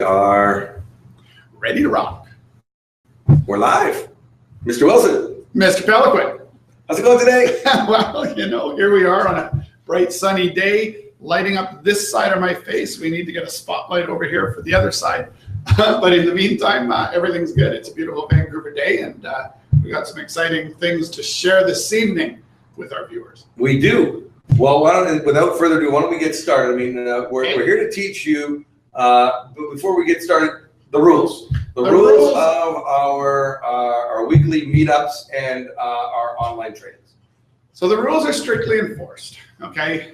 are ready to rock. We're live. Mr. Wilson. Mr. Peliquin. How's it going today? Well, you know, here we are on a bright sunny day, lighting up this side of my face. We need to get a spotlight over here for the other side. But in the meantime, everything's good. It's a beautiful Vancouver day, and we got some exciting things to share this evening with our viewers. We do. Well, without further ado, why don't we get started? I mean, we're here to teach you, but before we get started, the rules. The rules of our weekly meetups and our online trainings. So the rules are strictly enforced, okay?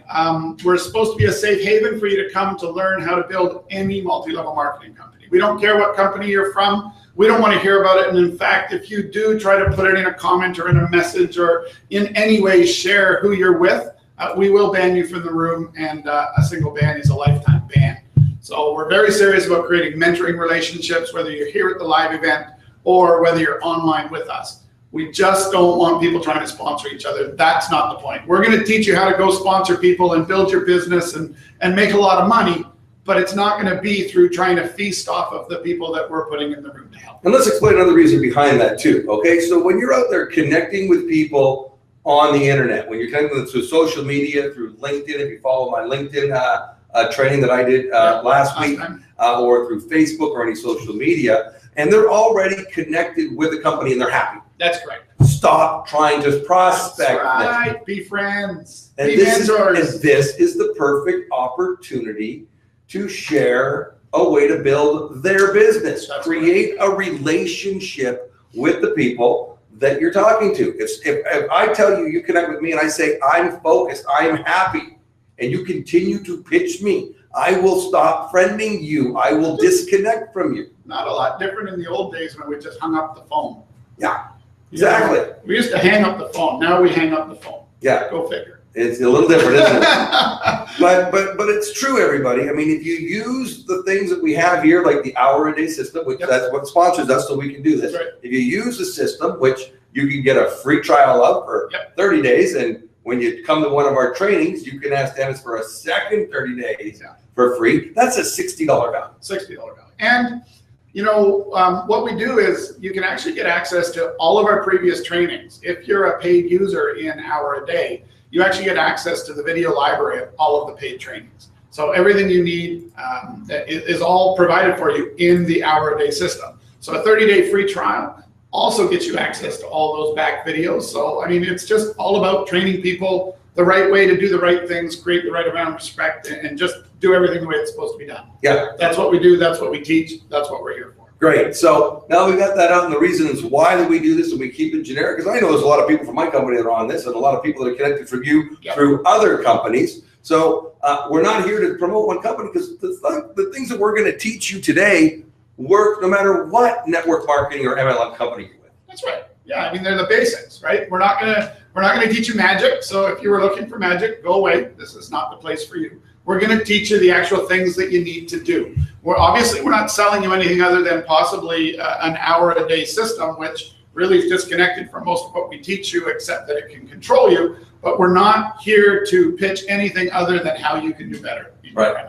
We're supposed to be a safe haven for you to come to learn how to build any multi-level marketing company. We don't care what company you're from. We don't want to hear about it. And in fact, if you do, try to put it in a comment or in a message or in any way share who you're with, we will ban you from the room, and a single ban is a lifetime ban. So we're very serious about creating mentoring relationships, whether you're here at the live event or whether you're online with us. We just don't want people trying to sponsor each other. That's not the point. We're going to teach you how to go sponsor people and build your business and make a lot of money, but it's not going to be through trying to feast off of the people that we're putting in the room to help. And let's explain another reason behind that too, okay? So when you're out there connecting with people on the internet, when you're connecting with through social media, through LinkedIn, if you follow my LinkedIn training that I did last week, or through Facebook or any social media, and they're already connected with the company and they're happy. That's correct. Stop trying to prospect them. Right. Be friends. And be this mentors. this is the perfect opportunity to share a way to build their business. That's Create a relationship with the people that you're talking to. If I tell you, you connect with me and I say, I'm focused, I'm happy, and you continue to pitch me, I will stop friending you. I will disconnect from you. Not a lot different in the old days when we just hung up the phone. Yeah, exactly. You know, we used to hang up the phone. Now we hang up the phone. Yeah. Go figure. It's a little different, isn't it? but it's true, everybody. I mean, if you use the things that we have here, like the hour-a-day system, which that's what sponsors us, so we can do this. Right. If you use the system, which you can get a free trial of for 30 days, and when you come to one of our trainings, you can ask Dennis for a second 30 days for free. That's a $60 value. $60 value. And you know, what we do is you can actually get access to all of our previous trainings. If you're a paid user in Hour a Day, you actually get access to the video library of all of the paid trainings. So everything you need is all provided for you in the Hour a Day system. So a 30-day free trial also gets you access to all those back videos. So, I mean, it's just all about training people the right way to do the right things, create the right amount of respect, and just do everything the way it's supposed to be done. Yeah. That's what we do. That's what we teach. That's what we're here for. Great. So now we got that out, and the reasons why that we do this and we keep it generic, because I know there's a lot of people from my company that are on this and a lot of people that are connected from you through other companies. So we're not here to promote one company, because the things that we're going to teach you today work no matter what network marketing or MLM company you're with. That's right. Yeah, I mean, they're the basics, right? We're not gonna teach you magic. So if you were looking for magic, go away. This is not the place for you. We're gonna teach you the actual things that you need to do. We're not selling you anything other than possibly an hour-a-day system, which really is disconnected from most of what we teach you, except that it can control you. But we're not here to pitch anything other than how you can do better. Right.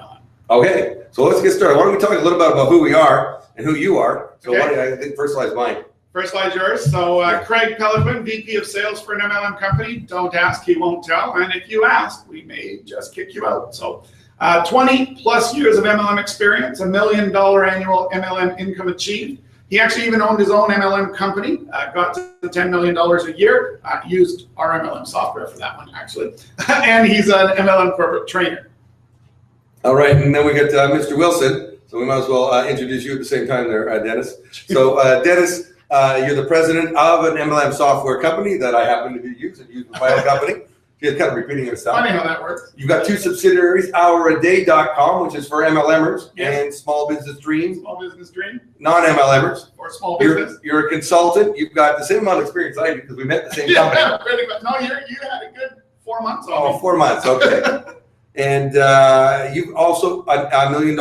Okay, so let's get started. Why don't we talk a little bit about who we are and who you are? So I think first slide is mine. First slide's yours. So Craig Peliquin, VP of Sales for an MLM company. Don't ask, he won't tell. And if you ask, we may just kick you out. So 20 plus years of MLM experience, $1 million annual MLM income achieved. He actually even owned his own MLM company, got to $10 million a year, used our MLM software for that one, actually. And he's an MLM corporate trainer. All right, and then we got Mr. Wilson. So we might as well introduce you at the same time there, Dennis. So Dennis, you're the president of an MLM software company that I happen to be using with my own company. She's kind of repeating herself. Funny how that works. You've got two subsidiaries, houraday.com, which is for MLMers, and Small Business Dream. Small Business Dream. Non-MLMers. Or small business. You're a consultant. You've got the same amount of experience I do, because we met the same company. Yeah, pretty much. No, you had a good 4 months on me. 4 months, okay. And you've also a $1 million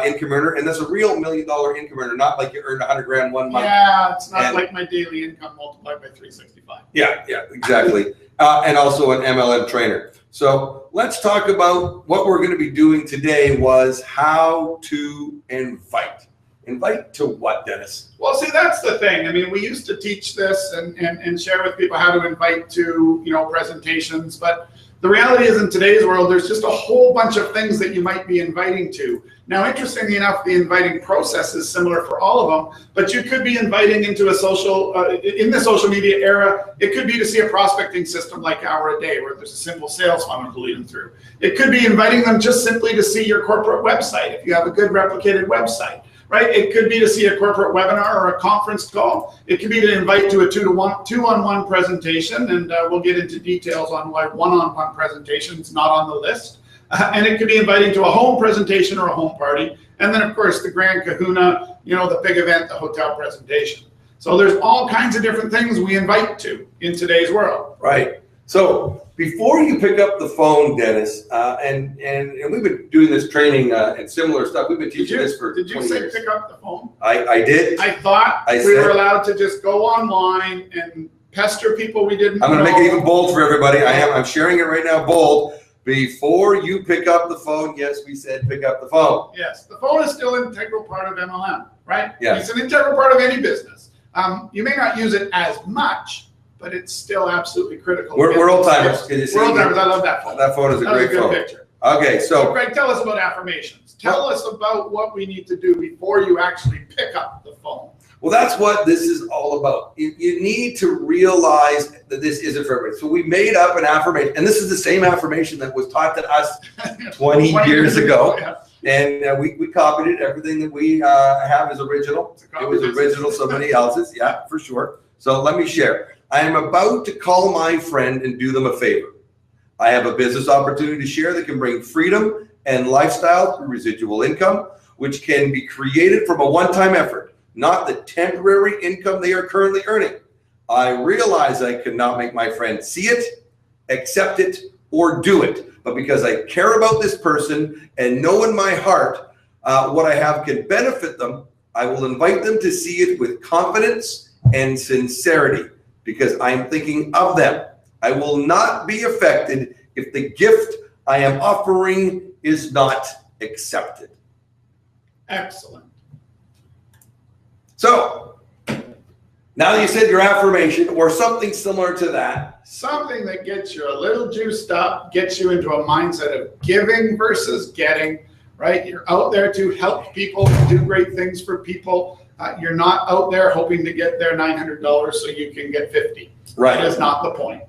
income earner, and that's a real $1 million income earner, not like you earned 100 grand 1 month. Yeah, it's not like my daily income multiplied by 365. Yeah, exactly. And also an MLM trainer. So let's talk about what we're going to be doing today was how to invite. Invite to what, Dennis? Well, see, that's the thing. I mean, we used to teach this and share with people how to invite to, presentations. But the reality is in today's world, there's just a whole bunch of things that you might be inviting to. Now, interestingly enough, the inviting process is similar for all of them, but you could be inviting into a social, in the social media era, it could be to see a prospecting system like Hour a Day, where there's a simple sales funnel to lead them through. It could be inviting them just simply to see your corporate website, if you have a good replicated website. Right? It could be to see a corporate webinar or a conference call. It could be to invite to a two-on-one presentation, and we'll get into details on why one-on-one presentation is not on the list. And it could be inviting to a home presentation or a home party. And then, of course, the grand kahuna, the big event, the hotel presentation. So there's all kinds of different things we invite to in today's world. Right. So before you pick up the phone, Dennis, and we've been doing this training and similar stuff. We've been teaching this for 20 years. Did you say pick up the phone? I did. I thought we were allowed to just go online and pester people we didn't know. I'm going to make it even bold for everybody. I'm sharing it right now, bold. Before you pick up the phone, yes, we said pick up the phone. Yes, the phone is still an integral part of MLM, right? Yes. It's an integral part of any business. You may not use it as much, but it's still absolutely critical. We're old timers. We're old timers. I love that phone. That phone is a great phone. Picture. Okay, so Greg, tell us about affirmations. Tell us about what we need to do before you actually pick up the phone. Well, that's what this is all about. You need to realize that this isn't for everybody. So we made up an affirmation, and this is the same affirmation that was taught to us 20 years ago. Yeah. And we copied it. Everything that we have is original. It was original, somebody else's. Yeah, for sure. So let me share. I am about to call my friend and do them a favor. I have a business opportunity to share that can bring freedom and lifestyle through residual income, which can be created from a one-time effort, not the temporary income they are currently earning. I realize I cannot make my friend see it, accept it, or do it. But because I care about this person and know in my heart what I have can benefit them, I will invite them to see it with confidence and sincerity because I am thinking of them. I will not be affected if the gift I am offering is not accepted. Excellent. So, now that you said your affirmation or something similar to that. Something that gets you a little juiced up, gets you into a mindset of giving versus getting, right? You're out there to help people, do great things for people. You're not out there hoping to get their $900 so you can get $50. Right. That is not the point.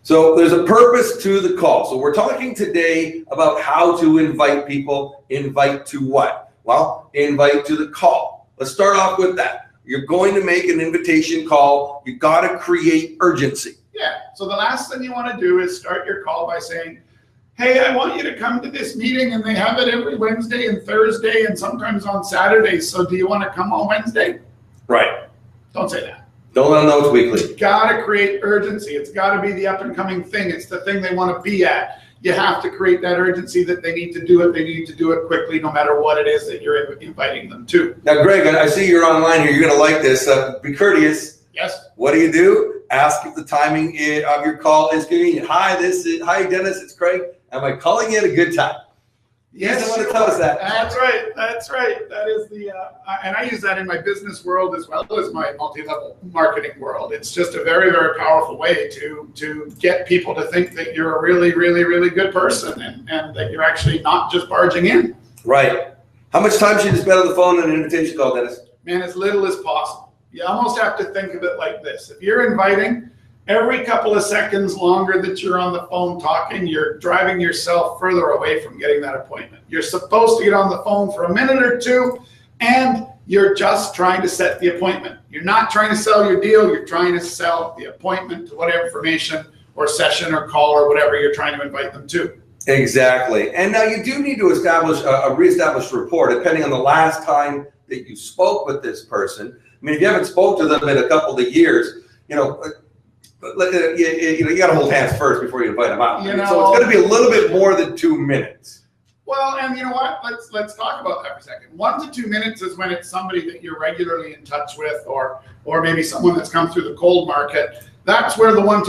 So there's a purpose to the call. So we're talking today about how to invite people. Invite to what? Well, invite to the call. Let's start off with that. You're going to make an invitation call. You got to create urgency. Yeah. So the last thing you want to do is start your call by saying, hey, I want you to come to this meeting, and they have it every Wednesday and Thursday and sometimes on Saturdays. So do you want to come on Wednesday? Right. Don't say that. Don't let them know it's weekly. Got to create urgency. It's got to be the up and coming thing. It's the thing they want to be at. You have to create that urgency that they need to do it. They need to do it quickly, no matter what it is that you're inviting them to. Now, Greg, I see you're online here. You're going to like this. Be courteous. Yes. What do? Ask if the timing of your call is convenient. Hi, Dennis. It's Craig. Am I calling you at a good time? Yes, you want to tell us that. That's right. That's right. That is the, and I use that in my business world as well as my multi-level marketing world. It's just a very, very powerful way to get people to think that you're a really, really, really good person and that you're actually not just barging in. Right. How much time should you spend on the phone on an invitation call, Dennis? Man, as little as possible. You almost have to think of it like this. If you're inviting, every couple of seconds longer that you're on the phone talking, you're driving yourself further away from getting that appointment. You're supposed to get on the phone for a minute or two, and you're just trying to set the appointment. You're not trying to sell your deal. You're trying to sell the appointment to whatever information or session or call or whatever you're trying to invite them to. Exactly. And now you do need to establish a reestablished rapport, depending on the last time that you spoke with this person. I mean, if you haven't spoke to them in a couple of years, you got to hold hands first before you invite them out. So it's going to be a little bit more than 2 minutes. Well, and you know what? Let's talk about that for a second. 1 to 2 minutes is when it's somebody that you're regularly in touch with, or maybe someone that's come through the cold market. That's where the 1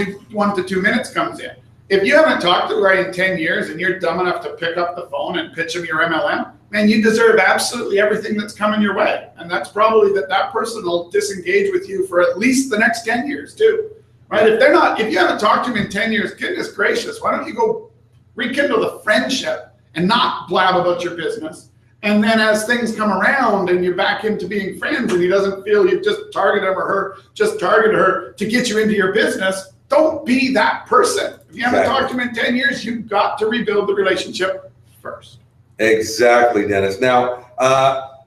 to 2 minutes comes in. if you haven't talked to the guy in 10 years and you're dumb enough to pick up the phone and pitch him your MLM, man, you deserve absolutely everything that's coming your way. And that's probably that person will disengage with you for at least the next 10 years too, right? If you haven't talked to him in 10 years, goodness gracious, why don't you go rekindle the friendship and not blab about your business? And then as things come around and you're back into being friends and he doesn't feel you've just targeted him or her, just targeted her to get you into your business, don't be that person. If you haven't talked to him in 10 years, you've got to rebuild the relationship first. Exactly, Dennis. Now,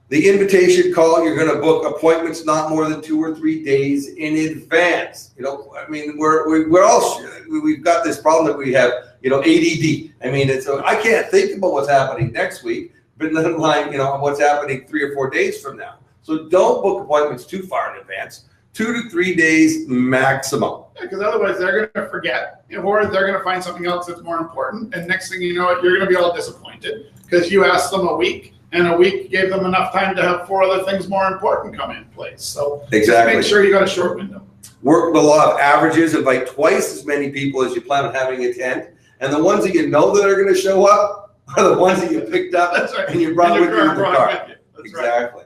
the invitation call, you're going to book appointments not more than 2 or 3 days in advance. You know, I mean, we've got this problem that we have, you know, ADD. I mean, I can't think about what's happening next week, but let alone, you know, what's happening 3 or 4 days from now. So don't book appointments too far in advance. 2 to 3 days maximum. Yeah, because otherwise they're going to forget, or they're going to find something else that's more important. And next thing you know, you're going to be all disappointed because you asked them a week, and a week gave them enough time to have 4 other things more important come in place. So exactly. Make sure you got a short window. Work the law of averages. Invite twice as many people as you plan on having attend, and the ones that you know that are going to show up are the ones that you picked up and you brought with you in the car. Exactly.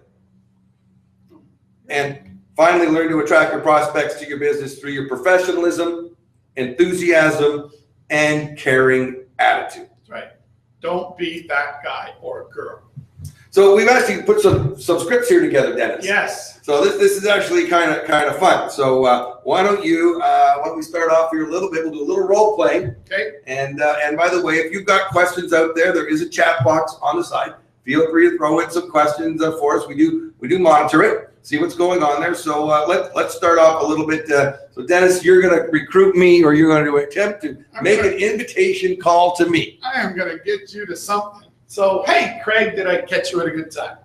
Right. And finally, learn to attract your prospects to your business through your professionalism, enthusiasm, and caring attitude. That's right. Don't be that guy or girl. So we've actually put some scripts here together, Dennis. Yes. So this is actually kind of fun. So why don't we start off here a little bit? We'll do a little role playing. Okay. And by the way, if you've got questions out there, there is a chat box on the side. Feel free to throw in some questions for us. We do monitor it, see what's going on there. So let's start off a little bit. So Dennis, you're going to recruit me, or you're going to attempt to make an invitation call to me. I am going to get you to something. So, hey, Craig, did I catch you at a good time?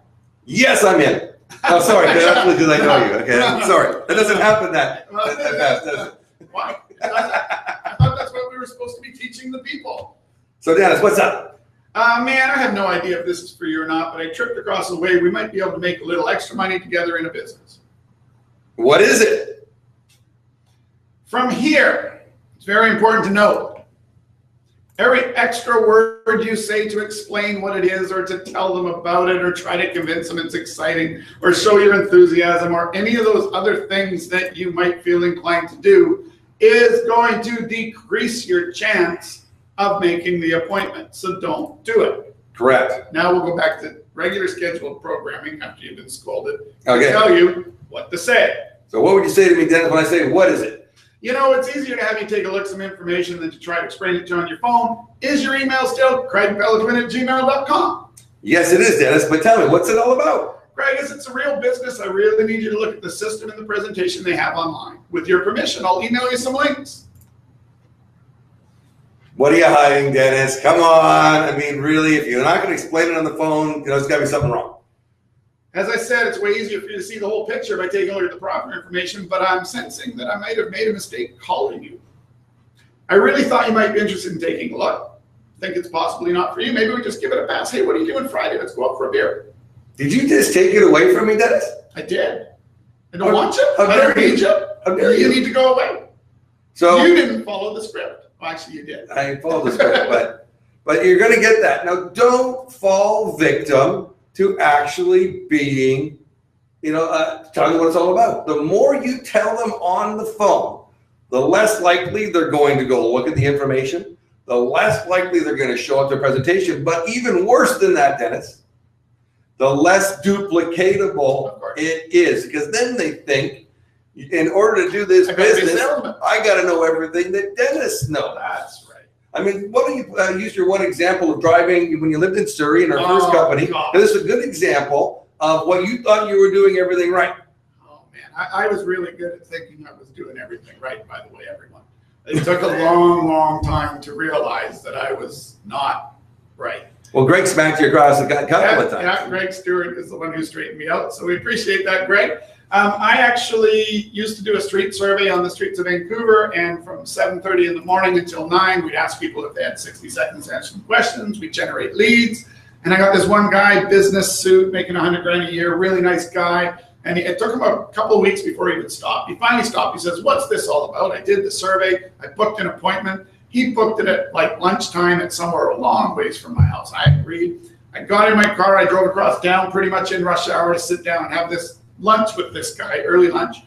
Yes, I'm in. Oh, sorry, that's because I know you. Okay, I'm sorry. That doesn't happen that fast, does it? Why? I thought that's what we were supposed to be teaching the people. So Dennis, what's up? Man, I have no idea if this is for you or not, but I tripped across a way we might be able to make a little extra money together in a business. What is it? From here, it's very important to know. Every extra word you say to explain what it is, or to tell them about it, or try to convince them it's exciting, or show your enthusiasm, or any of those other things that you might feel inclined to do, is going to decrease your chance of making the appointment. So don't do it. Correct. Now we'll go back to regular scheduled programming after you've been scolded. Okay. To tell you what to say. So what would you say to me, Dennis, when I say, what is it? You know, it's easier to have you take a look at some information than to try to explain it to you on your phone. Is your email still craigpeloquin@gmail.com? Yes, it is, Dennis, but tell me, what's it all about? Craig, as it's a real business, I really need you to look at the system and the presentation they have online. With your permission, I'll email you some links. What are you hiding, Dennis? Come on. I mean, really, if you're not going to explain it on the phone, there's got to be something wrong. As I said, it's way easier for you to see the whole picture by taking a look at the proper information, but I'm sensing that I might have made a mistake calling you. I really thought you might be interested in taking a look. Think it's possibly not for you. Maybe we just give it a pass. Hey, what are you doing Friday? Let's go out for a beer. Did you just take it away from me, Dennis? I did. I don't want you. I don't need you. You need to go away. So you didn't follow the script. Well, actually, you did. I followed the script, but you're going to get that. Now, don't fall victim to actually being, telling what it's all about. The more you tell them on the phone, the less likely they're going to go look at the information, the less likely they're going to show up their presentation. But even worse than that, Dennis, the less duplicatable it is, because then they think, in order to do this business, I got to know everything that Dennis knows. That's right. I mean, why don't you use your one example of driving when you lived in Surrey in our first company? This is a good example of what you thought you were doing everything right. Oh, man. I was really good at thinking I was doing everything right, by the way, everyone. It took a long, long time to realize that I was not right. Well, Greg smacked you across the couple of times. Yeah, Greg Stewart is the one who straightened me out, so we appreciate that, Greg. I actually used to do a street survey on the streets of Vancouver, and from 7:30 in the morning until 9, we'd ask people if they had 60 seconds to answer some questions. We'd generate leads, and I got this one guy, business suit, making $100 grand a year, really nice guy, and it took him a couple of weeks before he would stop. He finally stopped. He says, "What's this all about?" I did the survey. I booked an appointment, He booked it at like lunchtime at somewhere a long ways from my house. I agreed. I got in my car. I drove across town pretty much in rush hour to sit down and have this lunch with this guy, early lunch.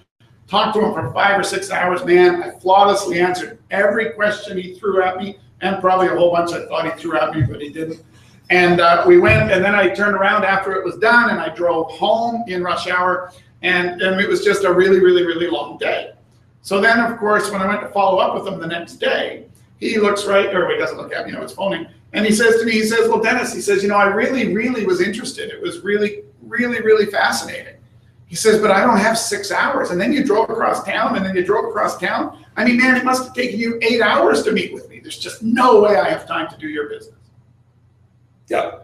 Talked to him for 5 or 6 hours, man. I flawlessly answered every question he threw at me, and probably a whole bunch I thought he threw at me, but he didn't. And we went, and then I turned around after it was done, and I drove home in rush hour, and it was just a really, really, really long day. So then, of course, when I went to follow up with him the next day, he looks right, or he doesn't look at me, it's phoning, and he says to me, he says, well, Dennis, he says, I really, really was interested. It was really, really, really fascinating. He says, but I don't have 6 hours. And then you drove across town, and then you drove across town. I mean, man, it must have taken you 8 hours to meet with me. There's just no way I have time to do your business. Yeah.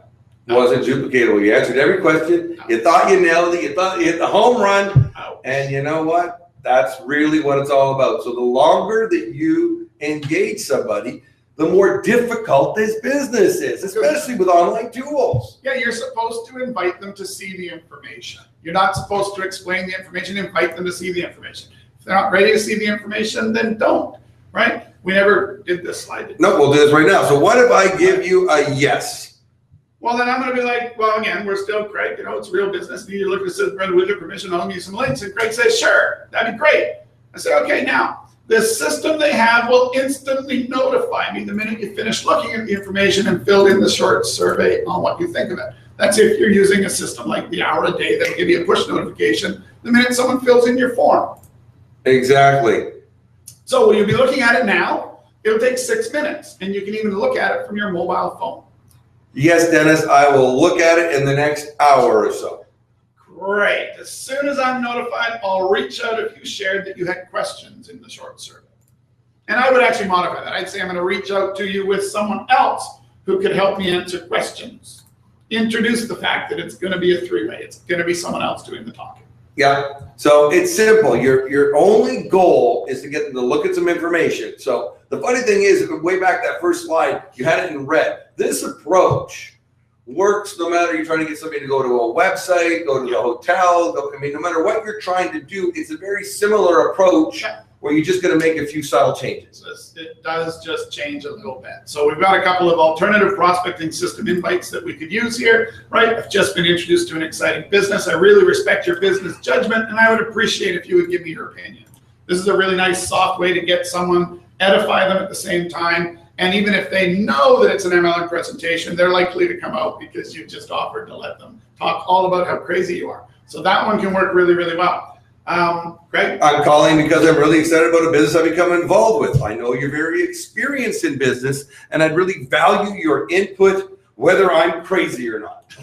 It wasn't duplicatable. You answered every question. You thought you nailed it. You thought you hit the home run. And you know what? That's really what it's all about. So the longer that you engage somebody, the more difficult this business is, especially with online tools. Yeah, you're supposed to invite them to see the information. You're not supposed to explain the information, invite them to see the information. If they're not ready to see the information, then don't, right? We never did this slide. No, we'll do this right now. So what if I give you a yes? Well, then I'm going to be like, well, again, we're still Craig. It's real business. You need to look at this, Brenda, with your permission, I'll give you some links. And Craig says, sure, that'd be great. I say, okay, now, the system they have will instantly notify me the minute you finish looking at the information and filled in the short survey on what you think of it. That's if you're using a system like the Hour a Day that'll give you a push notification the minute someone fills in your form. Exactly. So will you be looking at it now? It'll take 6 minutes, and you can even look at it from your mobile phone. Yes, Dennis, I will look at it in the next hour or so. Great. As soon as I'm notified, I'll reach out if you shared that you had questions in the short survey. And I would actually modify that. I'd say I'm going to reach out to you with someone else who could help me answer questions. Introduce the fact that it's going to be a three-way. It's going to be someone else doing the talking. Yeah. So it's simple. Your only goal is to get them to look at some information. So the funny thing is, way back that first slide, you had it in red. This approach works no matter you're trying to get somebody to go to a website, go to the hotel. No matter what you're trying to do, it's a very similar approach where you're just going to make a few subtle changes. It does just change a little bit. So we've got a couple of alternative prospecting system invites that we could use here, right? I've just been introduced to an exciting business. I really respect your business judgment, and I would appreciate if you would give me your opinion. This is a really nice soft way to get someone, edify them at the same time. And even if they know that it's an MLM presentation, they're likely to come out because you've just offered to let them talk all about how crazy you are. So that one can work really, really well. Craig? I'm calling because I'm really excited about a business I've become involved with. I know you're very experienced in business, and I'd really value your input, whether I'm crazy or not.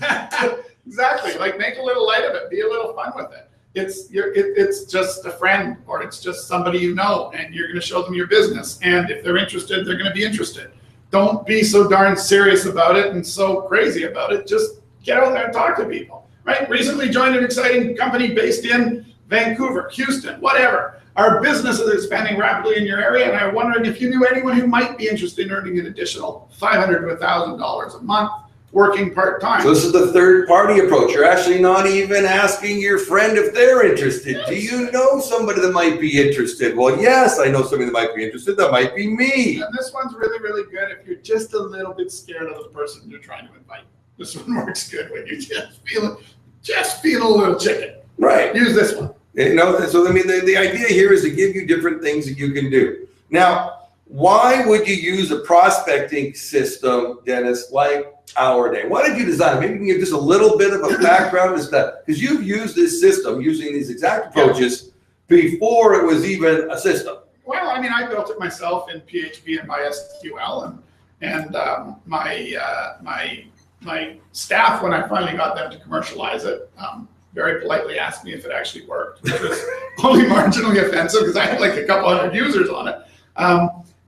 Exactly. Like, make a little light of it. Be a little fun with it. It's just a friend, or it's just somebody you know, and you're going to show them your business. And if they're interested, they're going to be interested. Don't be so darn serious about it and so crazy about it. Just get out there and talk to people, right? Recently joined an exciting company based in Vancouver, Houston, whatever. Our business is expanding rapidly in your area, and I'm wondering if you knew anyone who might be interested in earning an additional $500 to $1,000 a month working part-time. So this is the third-party approach. You're actually not even asking your friend if they're interested. Yes. Do you know somebody that might be interested? Well, yes, I know somebody that might be interested. That might be me. And this one's really, really good if you're just a little bit scared of the person you're trying to invite. This one works good when you just feel a little chicken. Right. Use this one. So I mean, the idea here is to give you different things that you can do. Now, why would you use a prospecting system, Dennis, like Hour a Day? Why did you design it? Maybe you can give just a little bit of a background as that, because you've used this system using these exact approaches before it was even a system. Well, I mean, I built it myself in PHP and MySQL, and my staff, when I finally got them to commercialize it, very politely asked me if it actually worked, which was only marginally offensive because I had like a couple hundred users on it.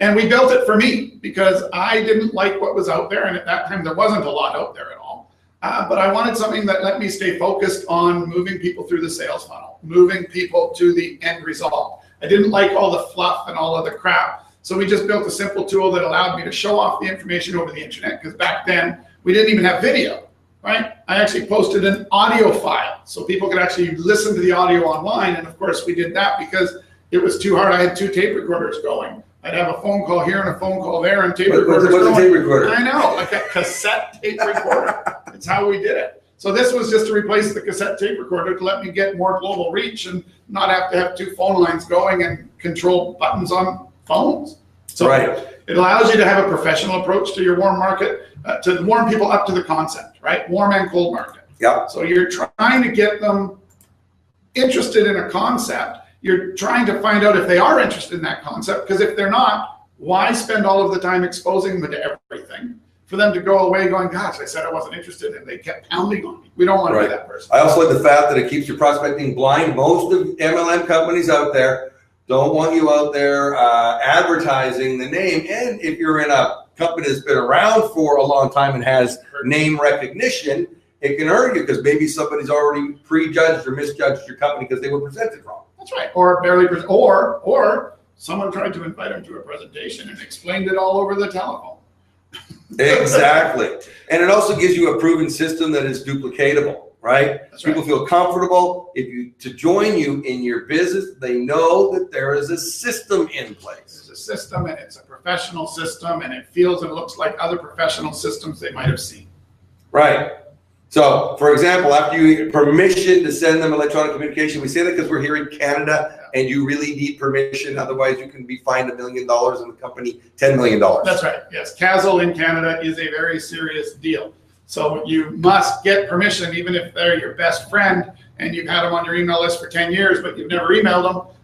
And we built it for me because I didn't like what was out there, and at that time there wasn't a lot out there at all. But I wanted something that let me stay focused on moving people through the sales funnel, moving people to the end result. I didn't like all the fluff and all of the crap. So we just built a simple tool that allowed me to show off the information over the internet, because back then we didn't even have video. Right? I actually posted an audio file so people could actually listen to the audio online. And of course we did that because it was too hard. I had 2 tape recorders going. I'd have a phone call here and a phone call there and tape What's recorders. a tape recorder? I know, like a cassette tape recorder. That's how we did it. So this was just to replace the cassette tape recorder to let me get more global reach and not have to have 2 phone lines going and control buttons on phones. So Right. it allows you to have a professional approach to your warm market, to warm people up to the concept, right? Warm and cold market. Yeah. So you're trying to get them interested in a concept. You're trying to find out if they are interested in that concept, because if they're not, why spend all of the time exposing them to everything for them to go away going, gosh, I said I wasn't interested, and they kept pounding on me. We don't want to be that person. I also like the fact that it keeps your prospecting blind. Most of MLM companies out there don't want you out there advertising the name. And if you're in a company that's been around for a long time and has name recognition, it can hurt you because maybe somebody's already prejudged or misjudged your company because they were presented wrong. That's right. Or barely, or someone tried to invite them to a presentation and explained it all over the telephone. Exactly. And it also gives you a proven system that is duplicatable, right? That's People right. feel comfortable to join you in your business. They know that there is a system in place. There's a system, and it's a professional system, and it feels and looks like other professional systems they might have seen. Right. So, for example, after you get permission to send them electronic communication, we say that because we're here in Canada and you really need permission. Otherwise, you can be fined $1 million and the company $10 million. That's right. Yes. CASL in Canada is a very serious deal. So you must get permission, even if they're your best friend and you've had them on your email list for 10 years, but you've never emailed them.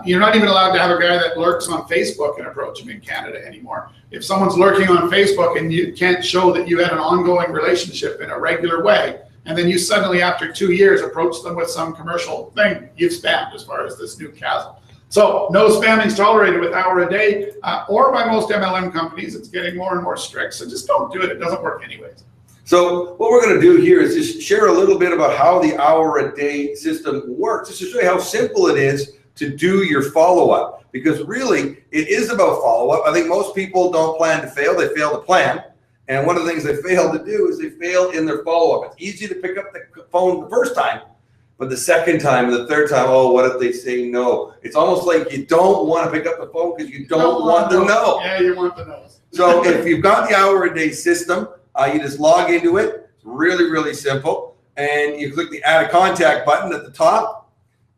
You're not even allowed to have a guy that lurks on Facebook and approach him in Canada anymore. If someone's lurking on Facebook and you can't show that you had an ongoing relationship in a regular way, and then you suddenly, after 2 years, approach them with some commercial thing, you've spammed as far as this new CASL. So no spamming is tolerated with hour a day, or by most MLM companies. It's getting more and more strict. So just don't do it. It doesn't work anyways. So what we're going to do here is just share a little bit about how the hour-a-day system works, just to show you how simple it is to do your follow-up, because really it is about follow-up. I think most people don't plan to fail, they fail to plan. And one of the things they fail to do is they fail in their follow-up. It's easy to pick up the phone the first time, but the second time, the third time, oh, what if they say no? It's almost like you don't want to pick up the phone because you don't want to know. Yeah, you want to know. So if you've got the hour-a-day system, you just log into it. It's really, really simple. And you click the add a contact button at the top.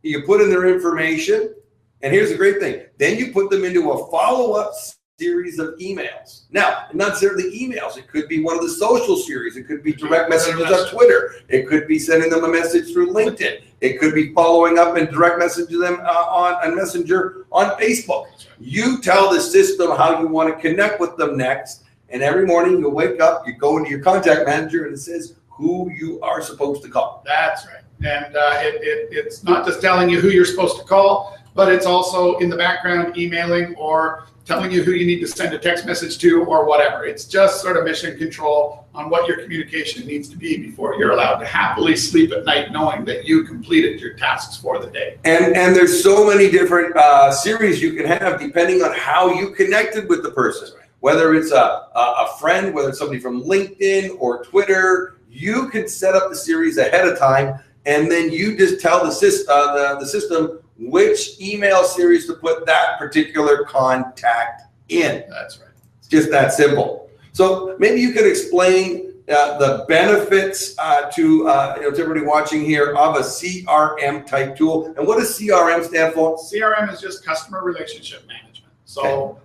You put in their information, and here's the great thing. Then you put them into a follow-up series of emails. Now, not necessarily emails. It could be one of the social series. It could be direct messages on Twitter. It could be sending them a message through LinkedIn. It could be following up and direct messaging them on a messenger on Facebook. You tell the system how you want to connect with them next, and every morning you wake up, you go into your contact manager, and it says who you are supposed to call. That's right. And it's not just telling you who you're supposed to call, but it's also in the background emailing or telling you who you need to send a text message to or whatever. It's just sort of mission control on what your communication needs to be before you're allowed to happily sleep at night knowing that you completed your tasks for the day. And there's so many different series you can have depending on how you connected with the person. Whether it's a friend, whether it's somebody from LinkedIn or Twitter, you can set up the series ahead of time, and then you just tell the system which email series to put that particular contact in. That's right. It's just that simple. So maybe you could explain the benefits to everybody watching here of a CRM type tool. And what does CRM stand for? CRM is just customer relationship management. So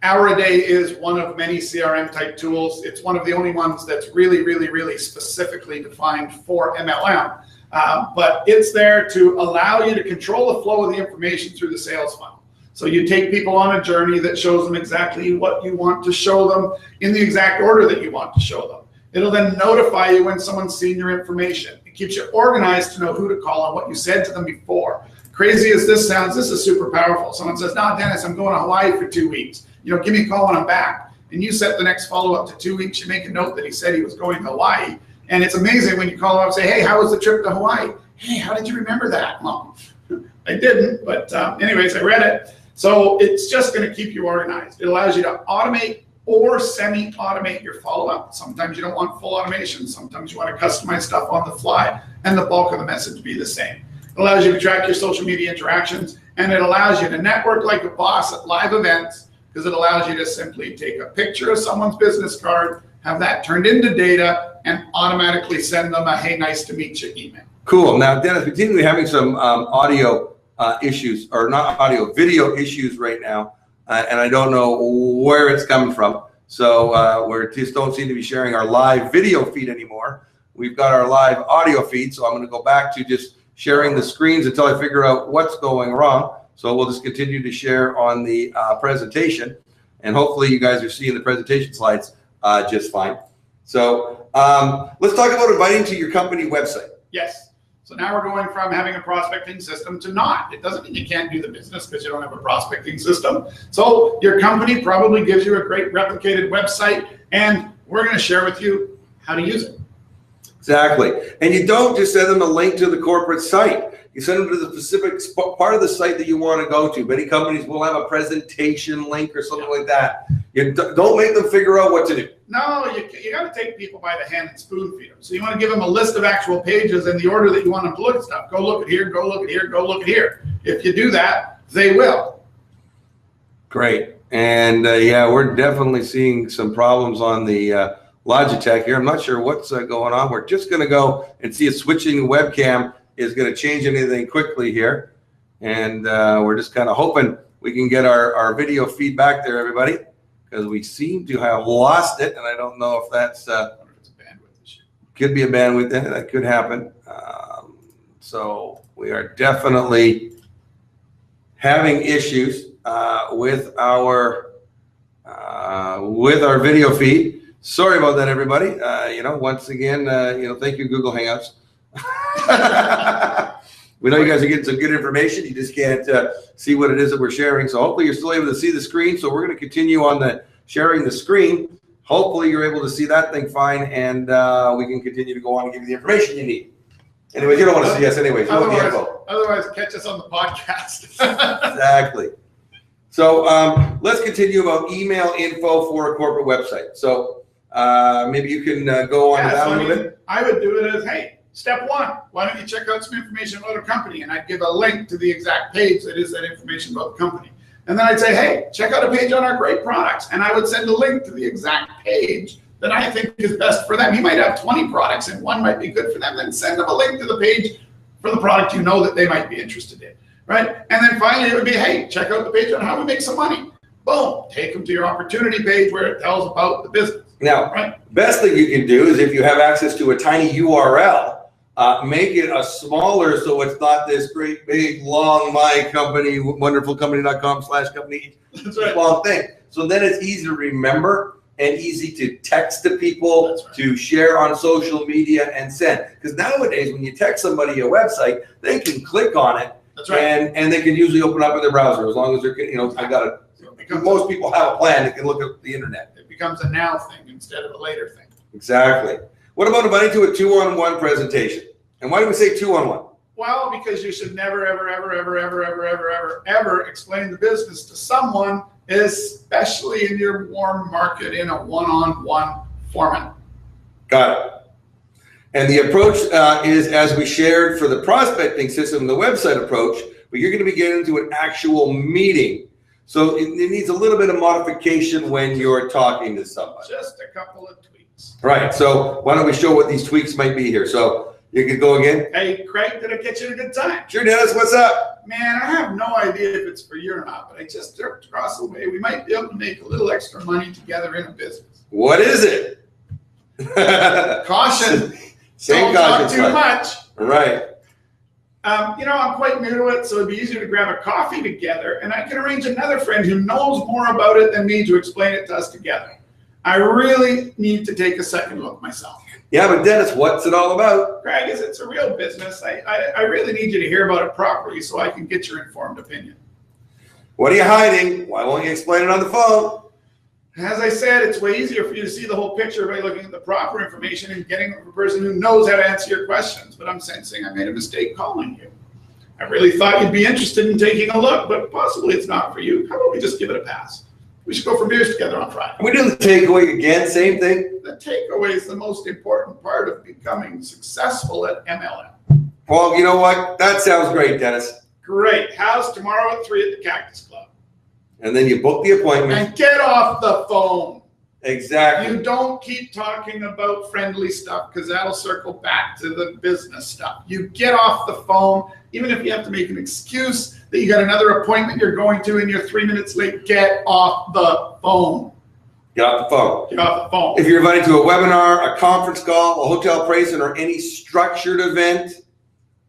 Hour a Day is one of many CRM type tools. It's one of the only ones that's really, really, really specifically defined for MLM. But it's there to allow you to control the flow of the information through the sales funnel. So you take people on a journey that shows them exactly what you want to show them in the exact order that you want to show them. It'll then notify you when someone's seen your information. It keeps you organized to know who to call and what you said to them before. Crazy as this sounds, this is super powerful. Someone says, no, Dennis, I'm going to Hawaii for 2 weeks. Give me a call when I'm back. And you set the next follow-up to 2 weeks. You make a note that he said he was going to Hawaii. And it's amazing when you call him up and say, hey, how was the trip to Hawaii? Hey, how did you remember that? Well, I didn't, but anyways, I read it. So it's just going to keep you organized. It allows you to automate or semi-automate your follow-up. Sometimes you don't want full automation. Sometimes you want to customize stuff on the fly and the bulk of the message be the same. It allows you to track your social media interactions And it allows you to network like a boss at live events, because it allows you to simply take a picture of someone's business card, have that turned into data, and automatically send them a "hey, nice to meet you" email. Cool. Now, Dennis, we seem to be having some audio issues, or not audio, video issues right now, and I don't know where it's coming from. So we just don't seem to be sharing our live video feed anymore. We've got our live audio feed, so I'm going to go back to just sharing the screens until I figure out what's going wrong. So we'll just continue to share on the presentation, and hopefully you guys are seeing the presentation slides just fine. So let's talk about inviting to your company website. Yes. So now we're going from having a prospecting system to not. It doesn't mean you can't do the business because you don't have a prospecting system. So your company probably gives you a great replicated website, and we're going to share with you how to use it. Exactly. And you don't just send them a link to the corporate site. You send them to the specific part of the site that you want to go to. Many companies will have a presentation link or something like that. You don't make them figure out what to do. No, you got to take people by the hand and spoon feed them. So you want to give them a list of actual pages in the order that you want them to look at stuff. Go look at here, go look at here, go look at here. If you do that, they will. Great. And yeah, we're definitely seeing some problems on the Logitech here. I'm not sure what's going on. We're just going to go and see if switching the webcam is going to change anything quickly here. And we're just kind of hoping we can get our video feedback there, everybody, because we seem to have lost it. And I don't know if that's It's a bandwidth issue. could be a bandwidth. That could happen. So we are definitely having issues with our video feed. Sorry about that, everybody. Once again, thank you, Google Hangouts. We know you guys are getting some good information. You just can't see what it is that we're sharing. So hopefully you're still able to see the screen. So we're going to continue on the sharing the screen. Hopefully you're able to see that thing fine, and we can continue to go on and give you the information you need. Anyways, you don't want to see us anyways. Otherwise, catch us on the podcast. Exactly. So let's continue about email info for a corporate website. So maybe you can go on to that a little bit. I would do it as, hey, step one, why don't you check out some information about our company? And I'd give a link to the exact page that is that information about the company. And then I'd say, hey, check out a page on our great products. And I would send a link to the exact page that I think is best for them. You might have 20 products and one might be good for them. Then send them a link to the page for the product you know that they might be interested in, right? And then finally it would be, hey, check out the page on how to make some money. Boom, take them to your opportunity page where it tells about the business. Now, right? Best thing you can do is if you have access to a tiny URL, make it a smaller so it's not this great big long my company wonderfulcompany.com/company That's right. long thing. So then it's easy to remember and easy to text to people, That's right. to share on social media and send. Because nowadays when you text somebody a website, they can click on it. That's right. and they can usually open up in their browser as long as they're most people have a plan. They can look at the internet. It becomes a now thing instead of a later thing. Exactly. What about inviting to a 2-on-1 presentation? And why do we say 2-on-1? Well, because you should never, ever explain the business to someone, especially in your warm market in a one-on-one format. Got it. And the approach is as we shared for the prospecting system, the website approach, but you're going to be getting into an actual meeting. So it needs a little bit of modification when you're talking to somebody. Just a couple of tweaks. Right. So why don't we show what these tweaks might be here? So you could go again. Hey, Craig, did I get you a good time? Sure, Dennis. What's up? Man, I have no idea if it's for you or not, but I just jerked across the way. We might be able to make a little extra money together in a business. What is it? Caution. Same Don't caution. talk too much. Right. I'm quite new to it, so it'd be easier to grab a coffee together, and I can arrange another friend who knows more about it than me to explain it to us together. I really need to take a second look myself. Yeah, but Dennis, what's it all about? Craig, it's a real business. I really need you to hear about it properly so I can get your informed opinion. What are you hiding? Why won't you explain it on the phone? As I said, it's way easier for you to see the whole picture by looking at the proper information and getting a person who knows how to answer your questions. But I'm sensing I made a mistake calling you. I really thought you'd be interested in taking a look, but possibly it's not for you. How about we just give it a pass? We should go for beers together on Friday. Are we doing the takeaway again? Same thing? The takeaway is the most important part of becoming successful at MLM. Well, you know what? That sounds great, Dennis. Great. How's tomorrow at 3 at the Cactus Club? And then you book the appointment. And get off the phone. Exactly. You don't keep talking about friendly stuff because that'll circle back to the business stuff. You get off the phone, even if you have to make an excuse that you got another appointment you're going to and you're 3 minutes late, get off the phone. Get off the phone. Get off the phone. If you're invited to a webinar, a conference call, a hotel appraisal, or any structured event,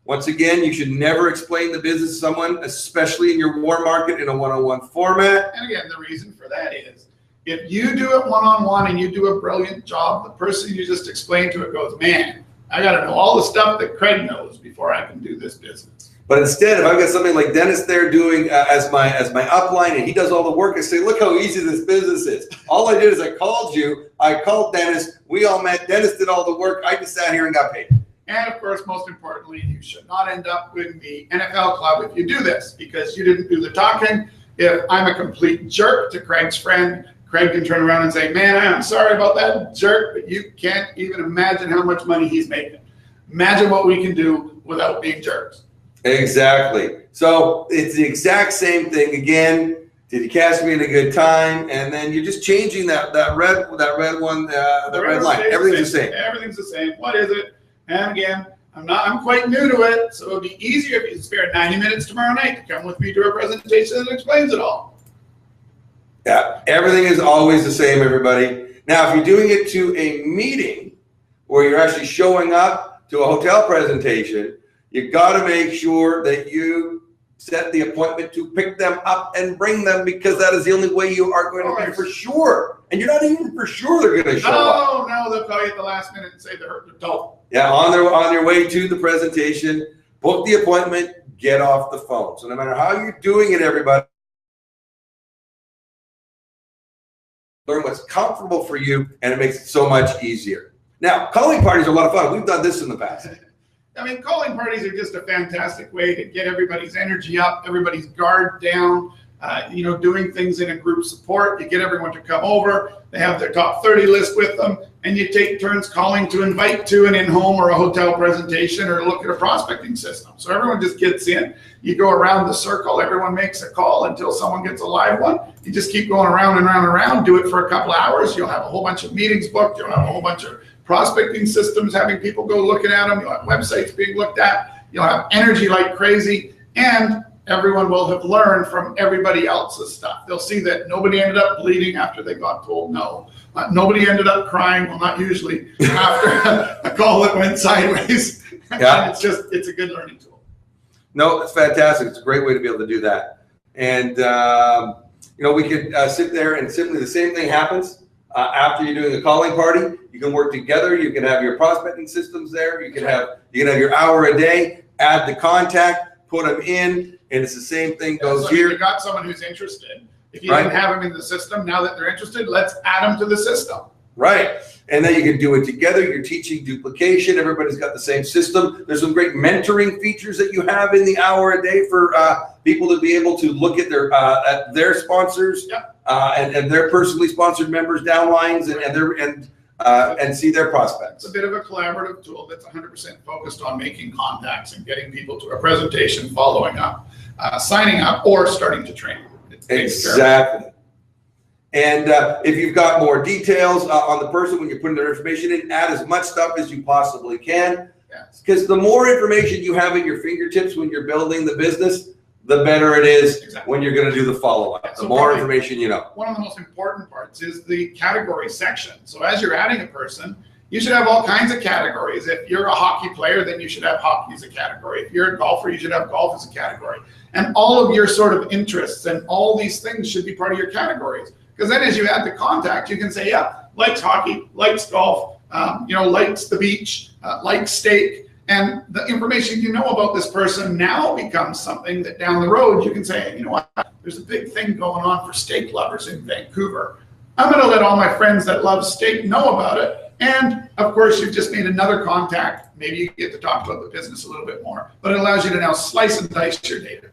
once again, you should never explain the business to someone, especially in your warm market in a one-on-one format. And again, the reason for that is if you do it one-on-one and you do a brilliant job, the person you just explained to it goes, man, I got to know all the stuff that Craig knows before I can do this business. But instead, if I've got something like Dennis there doing as my upline and he does all the work, I say, look how easy this business is. All I did is I called Dennis, we all met, Dennis did all the work, I just sat here and got paid. And of course, most importantly, you should not end up with the NFL club if you do this because you didn't do the talking. If I'm a complete jerk to Craig's friend, Craig can turn around and say, man, I'm sorry about that jerk, but you can't even imagine how much money he's making. Imagine what we can do without being jerks. Exactly. So it's the exact same thing again. Did you catch me at a good time? And then you're just changing that red one, the red line. Everything's the same. Everything's the same. What is it? And again, I'm quite new to it, so it'd be easier if you spare 90 minutes tomorrow night to come with me to a presentation that explains it all. Yeah, everything is always the same, everybody. Now, if you're doing it to a meeting where you're actually showing up to a hotel presentation, you got to make sure that you set the appointment to pick them up and bring them because that is the only way you are going to be for sure. And you're not even for sure they're going to show up. No, they'll call you at the last minute and say they're hurt their toe. Yeah, on their way to the presentation, book the appointment, get off the phone. So no matter how you're doing it, everybody, learn what's comfortable for you, and it makes it so much easier. Now, calling parties are a lot of fun. We've done this in the past. I mean, calling parties are just a fantastic way to get everybody's energy up, everybody's guard down, doing things in a group support. You get everyone to come over. They have their top 30 list with them, and you take turns calling to invite to an in-home or a hotel presentation or look at a prospecting system. So everyone just gets in. You go around the circle. Everyone makes a call until someone gets a live one. You just keep going around and around and around. Do it for a couple of hours. You'll have a whole bunch of meetings booked. You'll have a whole bunch of prospecting systems, having people go looking at them. You'll have websites being looked at. You'll have energy like crazy. And everyone will have learned from everybody else's stuff. They'll see that nobody ended up bleeding after they got told no. Nobody ended up crying, well, not usually, after a call that went sideways. Yeah. It's a good learning tool. No, it's fantastic. It's a great way to be able to do that. And, we could sit there and simply the same thing happens. After you're doing a calling party, you can work together. You can have your prospecting systems there. You can have your hour a day, add the contact, put them in, and it's the same thing goes so here. If you got someone who's interested, if you didn't have them in the system, now that they're interested, let's add them to the system. Right. And then you can do it together. You're teaching duplication. Everybody's got the same system. There's some great mentoring features that you have in the hour a day for people to be able to look at their sponsors. Yep. And their personally sponsored members downlines and see their prospects. It's a bit of a collaborative tool that's 100% focused on making contacts and getting people to a presentation, following up, signing up, or starting to train. Exactly. And if you've got more details on the person when you're putting their information in, add as much stuff as you possibly can. Because the more information you have at your fingertips when you're building the business, the better it is when you're going to do the follow-up. The more information you know. One of the most important parts is the category section. So as you're adding a person, you should have all kinds of categories. If you're a hockey player, then you should have hockey as a category. If you're a golfer, you should have golf as a category. And all of your sort of interests and all these things should be part of your categories. Because then as you add the contact, you can say, yeah, likes hockey, likes golf, likes the beach, likes steak. And the information you know about this person now becomes something that down the road you can say, you know what, there's a big thing going on for steak lovers in Vancouver. I'm going to let all my friends that love steak know about it. And of course, you've just made another contact. Maybe you get to talk about the business a little bit more, but it allows you to now slice and dice your data.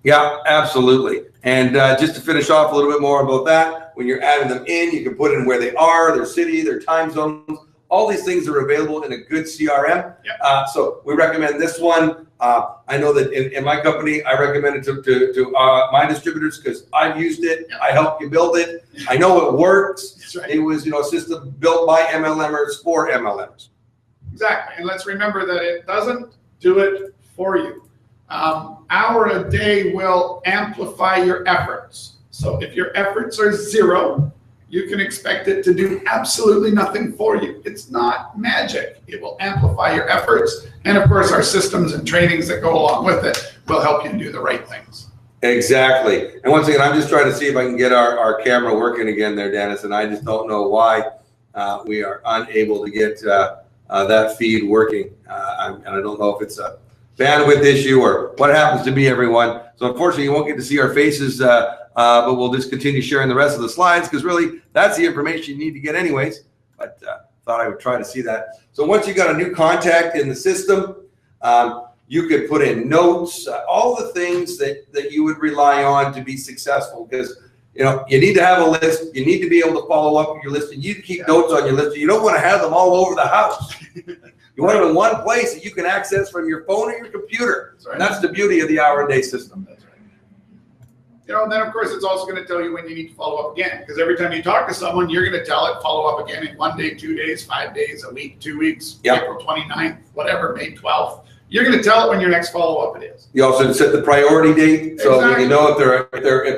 Yeah, absolutely. And just to finish off a little bit more about that, when you're adding them in, you can put in where they are, their city, their time zones. All these things are available in a good CRM. Yep. So we recommend this one. I know that in my company, I recommend it to my distributors because I've used it. Yeah. I helped you build it. I know it works. That's right. It was, a system built by MLMers for MLMers. Exactly. And let's remember that it doesn't do it for you. Hour a day will amplify your efforts. So if your efforts are 0, you can expect it to do absolutely nothing for you. It's not magic. It will amplify your efforts. And of course, our systems and trainings that go along with it will help you do the right things. Exactly. And once again, I'm just trying to see if I can get our camera working again there, Dennis. And I just don't know why we are unable to get that feed working. And I don't know if it's a bandwidth issue or what happens to me, everyone. So unfortunately, you won't get to see our faces, but we'll just continue sharing the rest of the slides because really that's the information you need to get anyways. But thought I would try to see that. So once you got a new contact in the system, you could put in notes, all the things that you would rely on to be successful because you need to have a list. You need to be able to follow up with your list, and you need to keep notes on your list. You don't want to have them all over the house. You want them in one place that you can access from your phone or your computer. That's right. And that's the beauty of the hour-a-day system. That's right. And then of course, it's also going to tell you when you need to follow up again, because every time you talk to someone, you're going to tell it follow up again in 1 day, 2 days, 5 days, a week, 2 weeks, Yep. April 29th, whatever, May 12th. You're going to tell it when your next follow-up it is. You also set the priority date, so Exactly. you know if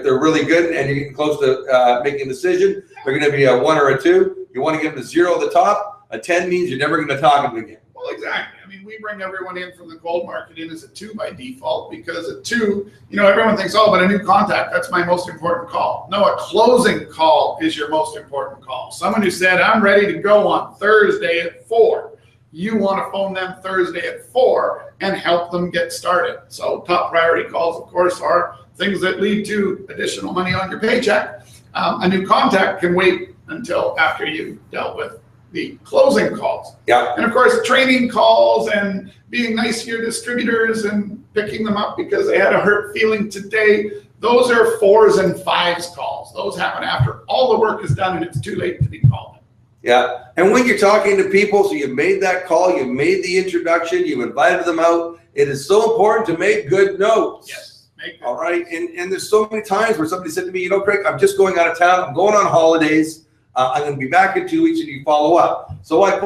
they're really good and you're getting close to making a decision, they're going to be a 1 or a 2. You want to give them a 0 at the top. A 10 means you're never going to talk to them again. Well, exactly. I mean, we bring everyone in from the cold market in as a 2 by default because a 2, everyone thinks, oh, but a new contact, that's my most important call. No, a closing call is your most important call. Someone who said, I'm ready to go on Thursday at 4. You want to phone them Thursday at 4 and help them get started. So top priority calls, of course, are things that lead to additional money on your paycheck. A new contact can wait until after you've dealt with the closing calls. Yeah. And of course, training calls and being nice to your distributors and picking them up because they had a hurt feeling today. Those are 4s and 5s calls. Those happen after all the work is done and it's too late to be called. Yeah, and when you're talking to people, so you made that call, you made the introduction, you invited them out, it is so important to make good notes. Yes. All right, and there's so many times where somebody said to me, Craig, I'm just going out of town, I'm going on holidays, I'm going to be back in 2 weeks and you follow up. So I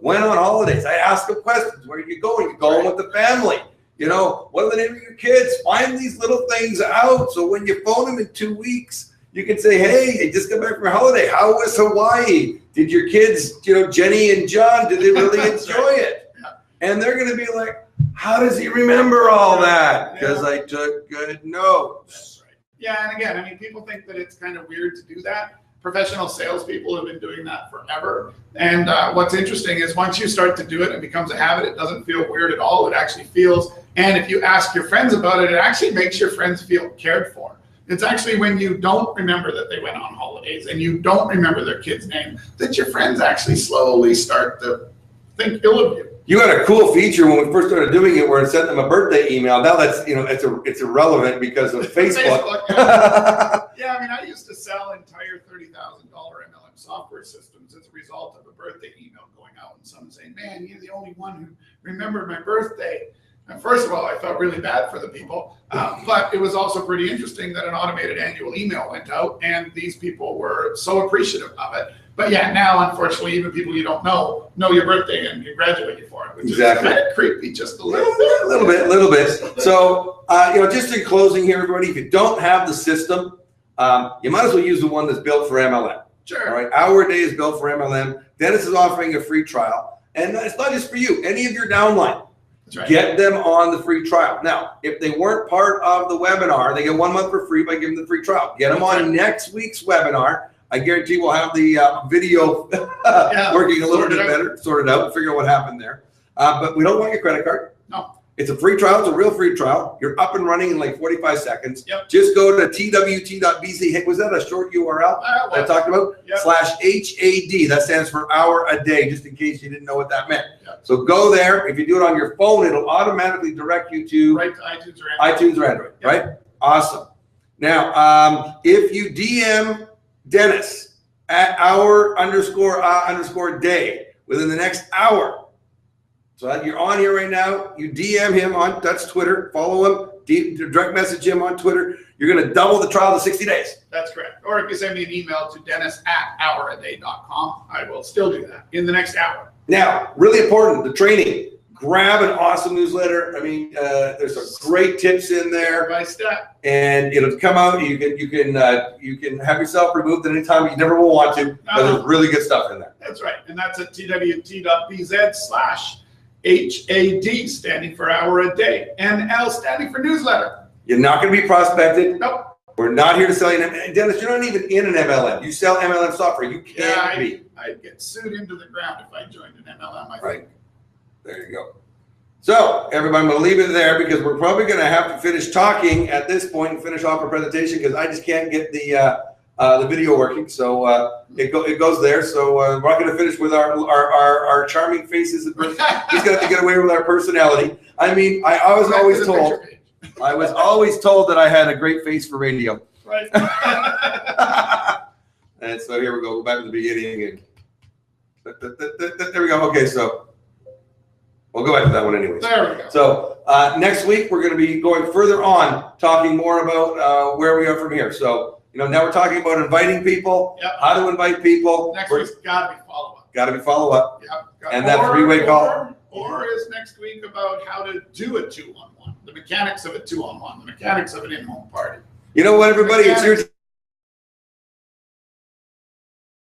went on holidays, I asked them questions, where are you going? You're going with the family. What are the name of your kids? Find these little things out so when you phone them in 2 weeks, you can say, hey, I just got back from a holiday. How was Hawaii? Did your kids, Jenny and John, did they really enjoy it? Yeah. And they're going to be like, how does he remember all that? Because I took good notes. That's right. Yeah, and again, people think that it's kind of weird to do that. Professional salespeople have been doing that forever. And what's interesting is once you start to do it, it becomes a habit. It doesn't feel weird at all. It actually feels, and if you ask your friends about it, it actually makes your friends feel cared for. It's actually when you don't remember that they went on holidays and you don't remember their kid's name that your friends actually slowly start to think ill of you. You had a cool feature when we first started doing it where it sent them a birthday email. Now that's, it's irrelevant because of Facebook. Yeah, I used to sell entire $30,000 MLM software systems as a result of a birthday email going out and someone saying, man, you're the only one who remembered my birthday. And first of all, I felt really bad for the people, but it was also pretty interesting that an automated annual email went out and these people were so appreciative of it. But yeah, now, unfortunately, even people you don't know your birthday and congratulate you for it, which exactly. is kind of creepy just a little bit. A little bit. So, just in closing here, everybody, if you don't have the system, you might as well use the one that's built for MLM. Sure. All right, Our Day is built for MLM. Dennis is offering a free trial. And it's not just for you, any of your downline. Right. Get them on the free trial. Now, if they weren't part of the webinar, they get 1 month for free by giving them the free trial. Get them on next week's webinar. I guarantee we'll have the video working a little bit better, sorted out, figure out what happened there. But we don't want your credit card. No. It's a free trial. It's a real free trial. You're up and running in like 45 seconds. Yep. Just go to twt.bc. Hey, was that a short URL that I talked about? Yep. /HAD. That stands for hour a day, just in case you didn't know what that meant. Yep. So go there. If you do it on your phone, it'll automatically direct you to Right to iTunes or Android. Yep. Right? Awesome. Now, if you DM Dennis at _day within the next hour, So you're on here right now. You DM him that's Twitter. Follow him. Direct message him on Twitter. You're going to double the trial to 60 days. That's correct. Or if you send me an email to dennis@houraday.com, I will still do that in the next hour. Now, really important, the training. Grab an awesome newsletter. I mean, there's some great tips in there. Step by step. And it'll come out. You can have yourself removed at any time. You never will want to. But there's really good stuff in there. That's right. And that's at twt.bz/HAD, standing for hour a day, and L standing for newsletter. You're not going to be prospected. Nope. We're not here to sell you. Dennis, you're not even in an MLM. You sell MLM software. You can't be. I'd get sued into the ground if I joined an MLM, I think. Right. There you go. So, everybody, I'm going to leave it there because we're probably going to have to finish talking at this point and finish off our presentation because I just can't get the video working. So it goes there. So we're not going to finish with our charming faces. He's going to have to get away with our personality. I mean, I was always told that I had a great face for radio. Right. And so here we go back to the beginning. And there we go. Okay, so we'll go back to that one anyways. There we go. So next week, we're going to be going further on, talking more about where we are from here. So, now we're talking about inviting people, how to invite people. Next week's got to be follow-up. Got to be follow-up. Yep. And that three-way call. Or is next week about how to do a 2-on-1, the mechanics of a 2-on-1, the mechanics of an in-home party. You know what, everybody? It's your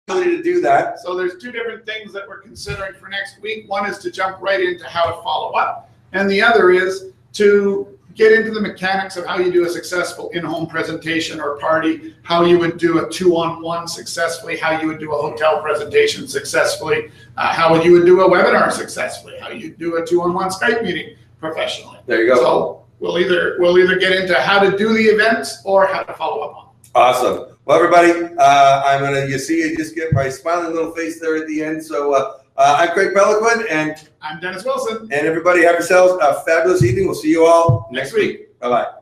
to do that. So there's two different things that we're considering for next week. One is to jump right into how to follow up, and the other is to get into the mechanics of how you do a successful in-home presentation or party, how you would do a 2-on-1 successfully, how you would do a hotel presentation successfully, how you would do a webinar successfully, how you do a 2-on-1 Skype meeting professionally. There you go. So we'll either get into how to do the events or how to follow up on them. Awesome. Well, everybody, you just get my smiling little face there at the end. So I'm Craig Peliquin, and I'm Dennis Wilson. And everybody, have yourselves a fabulous evening. We'll see you all next week. Bye-bye.